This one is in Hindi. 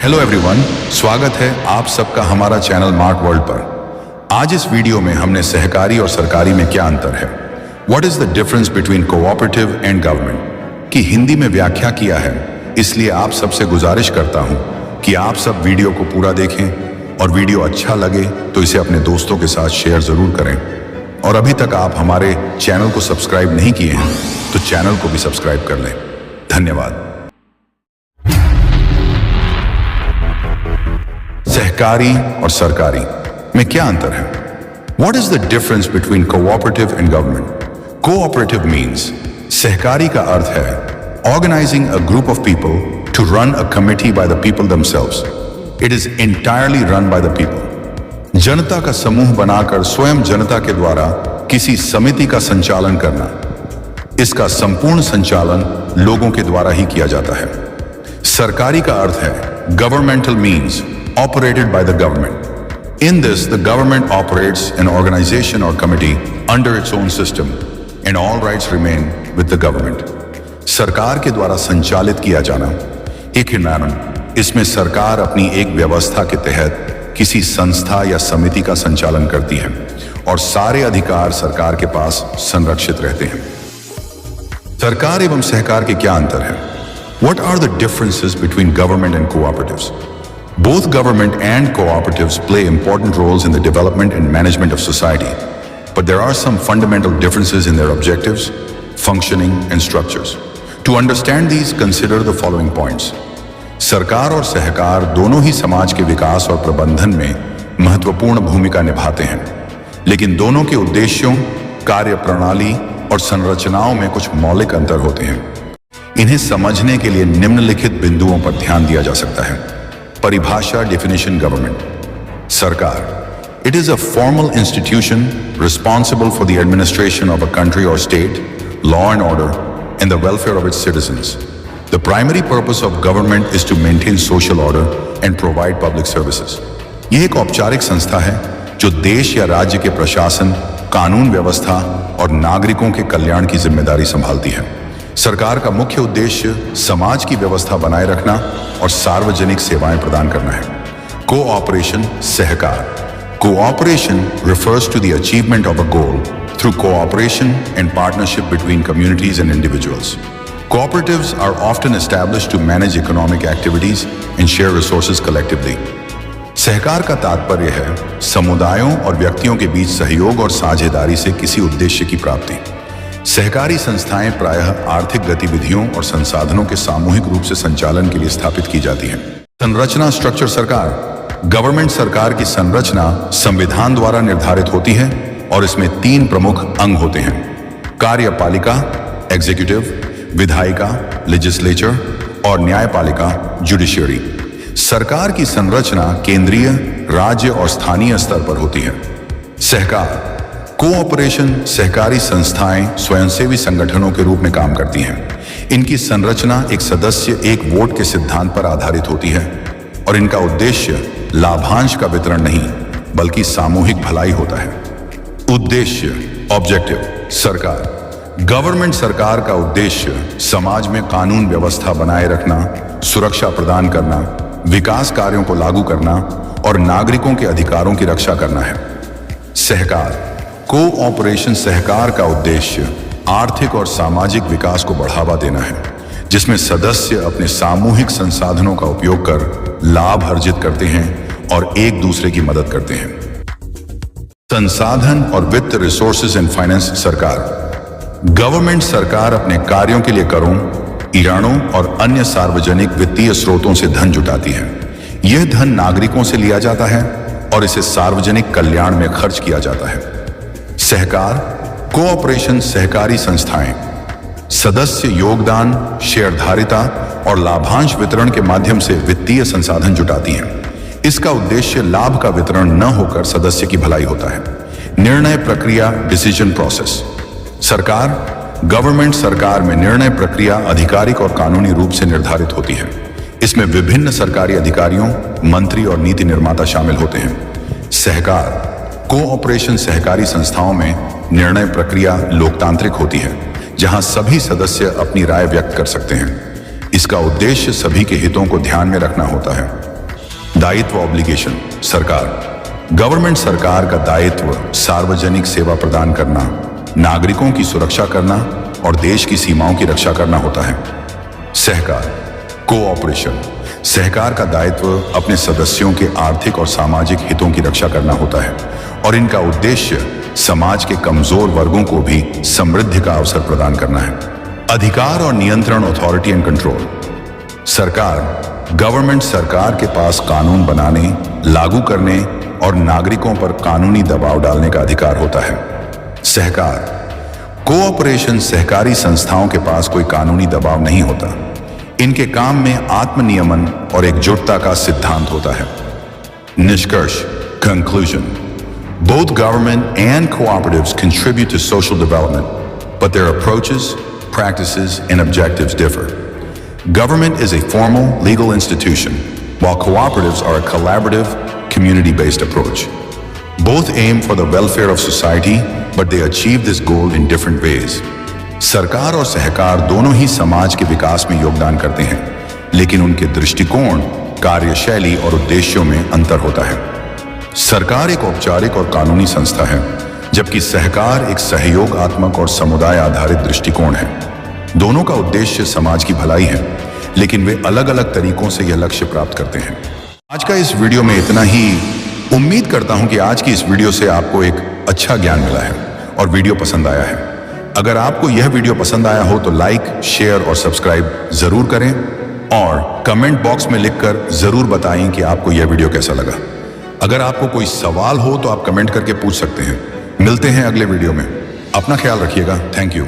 हेलो एवरीवन, स्वागत है आप सबका हमारा चैनल मार्ट वर्ल्ड पर। आज इस वीडियो में हमने सहकारी और सरकारी में क्या अंतर है, what is the difference between cooperative and government की हिंदी में व्याख्या किया है। इसलिए आप सबसे गुजारिश करता हूं कि आप सब वीडियो को पूरा देखें और वीडियो अच्छा लगे तो इसे अपने दोस्तों के साथ शेयर जरूर करें। और अभी तक आप हमारे चैनल को सब्सक्राइब नहीं किए हैं तो चैनल को भी सब्सक्राइब कर लें। धन्यवाद। सहकारी और सरकारी में क्या अंतर है? What is the difference between cooperative and government? Cooperative means सहकारी का अर्थ है organizing a group of people to run a committee by the people themselves. It is entirely run by the people. जनता का समूह बनाकर स्वयं जनता के द्वारा किसी समिति का संचालन करना, इसका संपूर्ण संचालन लोगों के द्वारा ही किया जाता है। सरकारी का अर्थ है governmental means operated by the government. In this, the government operates an organization or committee under its own system, and all rights remain with the government. सरकार के द्वारा संचालित किया जाना एक environment, इसमें सरकार अपनी एक व्यवस्था के तहत किसी संस्था या समिति का संचालन करती है और सारे अधिकार सरकार के पास संरक्षित रहते हैं। सरकार एवं सहकार के क्या अंतर है? What are the differences between government and cooperatives? Both government and cooperatives play important roles in the development and management of society, but there are some fundamental differences in their objectives, functioning, and structures. To understand these, consider the following points. सरकार और सहकार दोनों ही समाज के विकास और प्रबंधन में महत्वपूर्ण भूमिका निभाते हैं, लेकिन दोनों के उद्देश्यों, कार्य प्रणाली और संरचनाओं में कुछ मौलिक अंतर होते हैं। इन्हें समझने के लिए निम्नलिखित बिंदुओं पर ध्यान दिया जा सकता है। परिभाषा डेफिनेशन गवर्नमेंट। सरकार, it is a formal institution responsible for the administration of a country or state, law and order, and the welfare of its citizens. The primary purpose of government is to maintain social order and provide public services. यह एक औपचारिक संस्था है जो देश या राज्य के प्रशासन, कानून व्यवस्था और नागरिकों के कल्याण की जिम्मेदारी संभालती है। सरकार का मुख्य उद्देश्य समाज की व्यवस्था बनाए रखना और सार्वजनिक सेवाएं प्रदान करना है। Cooperation, Sahakar. Cooperation refers to the achievement of a goal through cooperation and partnership between communities and individuals. Cooperatives are often established to manage economic activities and share resources collectively. सहकार का तात्पर्य है समुदायों और व्यक्तियों के बीच सहयोग और साझेदारी से किसी उद्देश्य की प्राप्ति। सहकारी संस्थाएं प्रायः आर्थिक गतिविधियों और संसाधनों के सामूहिक रूप से संचालन के लिए स्थापित की जाती हैं। संरचना, स्ट्रक्चर। सरकार, गवर्नमेंट सरकार की संरचना संविधान द्वारा निर्धारित होती है और इसमें 3 प्रमुख अंग होते हैं: कार्यपालिका, एग्जीक्यूटिव, विधायिका, लेजिस्लेचर, और न्यायपालिका, जुडिशियरी। सरकार की संरचना केंद्रीय, राज्य और स्थानीय स्तर पर होती है। सहकार, कोऑपरेशन, सहकारी संस्थाएं स्वयंसेवी संगठनों के रूप में काम करती हैं। इनकी संरचना एक सदस्य एक वोट के सिद्धांत पर आधारित होती है और इनका उद्देश्य लाभांश का वितरण नहीं बल्कि सामूहिक भलाई होता है। उद्देश्य, ऑब्जेक्टिव। सरकार, गवर्नमेंट सरकार का उद्देश्य समाज में कानून व्यवस्था बनाए रखना, सुरक्षा प्रदान करना, विकास कार्यों को लागू करना और नागरिकों के अधिकारों की रक्षा करना है। सहकार, कोऑपरेशन, सहकार का उद्देश्य आर्थिक और सामाजिक विकास को बढ़ावा देना है, जिसमें सदस्य अपने सामूहिक संसाधनों का उपयोग कर लाभ अर्जित करते हैं और एक दूसरे की मदद करते हैं। संसाधन और वित्त, रिसोर्सेज एंड फाइनेंस। सरकार, गवर्नमेंट सरकार अपने कार्यों के लिए करों, ईरानों और अन्य सार्वजनिक वित्तीय स्रोतों से धन जुटाती है। यह धन नागरिकों से लिया जाता है और इसे सार्वजनिक कल्याण में खर्च किया जाता है। सहकार, कोऑपरेशन, सहकारी संस्थाएं सदस्य योगदान, शेयरधारिता और लाभांश वितरण के माध्यम से वित्तीय संसाधन जुटाती हैं। इसका उद्देश्य लाभ का वितरण न होकर सदस्य की भलाई होता है। निर्णय प्रक्रिया, डिसीजन प्रोसेस। सरकार, गवर्नमेंट सरकार में निर्णय प्रक्रिया आधिकारिक और कानूनी रूप से निर्धारित होती है। इसमें विभिन्न सरकारी अधिकारियों, मंत्री और नीति निर्माता शामिल होते हैं। सहकार, कोऑपरेशन, सहकारी संस्थाओं में निर्णय प्रक्रिया लोकतांत्रिक होती है, जहां सभी सदस्य अपनी राय व्यक्त कर सकते हैं। इसका उद्देश्य सभी के हितों को ध्यान में रखना होता है। दायित्व ऑब्लिगेशन, सरकार। गवर्नमेंट सरकार का दायित्व सार्वजनिक सेवा प्रदान करना, नागरिकों की सुरक्षा करना और देश की सीमाओं की रक्षा करना होता है। सहकार, कोऑपरेशन। सहकार का दायित्व अपने सदस्यों के आर्थिक और सामाजिक हितों की रक्षा करना होता है और इनका उद्देश्य समाज के कमजोर वर्गों को भी समृद्धि का अवसर प्रदान करना है। अधिकार और नियंत्रण, अथॉरिटी एंड कंट्रोल। सरकार, गवर्नमेंट सरकार के पास कानून बनाने, लागू करने और नागरिकों पर कानूनी दबाव डालने का अधिकार होता है। सहकार, कोऑपरेशन। सहकारी संस्थाओं के पास कोई कानूनी दबाव नहीं होता। इनके काम में आत्मनियमन और एकजुटता का सिद्धांत होता है। निष्कर्ष, conclusion. Both government and cooperatives contribute to social development, but their approaches, practices, and objectives differ. Government is a formal, legal institution, while cooperatives are a collaborative, community-based approach. Both aim for the welfare of society, but they achieve this goal in different ways. सरकार और सहकार दोनों ही समाज के विकास में योगदान करते हैं, लेकिन उनके दृष्टिकोण, कार्यशैली और उद्देश्यों में अंतर होता है। सरकार एक औपचारिक और कानूनी संस्था है, जबकि सहकार एक सहयोगात्मक और समुदाय आधारित दृष्टिकोण है। दोनों का उद्देश्य समाज की भलाई है, लेकिन वे अलग अलग तरीकों से यह लक्ष्य प्राप्त करते हैं। आज का इस वीडियो में इतना ही। उम्मीद करता हूं कि आज की इस वीडियो से आपको एक अच्छा ज्ञान मिला है और वीडियो पसंद आया है। अगर आपको यह वीडियो पसंद आया हो तो लाइक, शेयर और सब्सक्राइब जरूर करें और कमेंट बॉक्स में लिखकर जरूर बताएं कि आपको यह वीडियो कैसा लगा। अगर आपको कोई सवाल हो तो आप कमेंट करके पूछ सकते हैं। मिलते हैं अगले वीडियो में। अपना ख्याल रखिएगा। Thank you.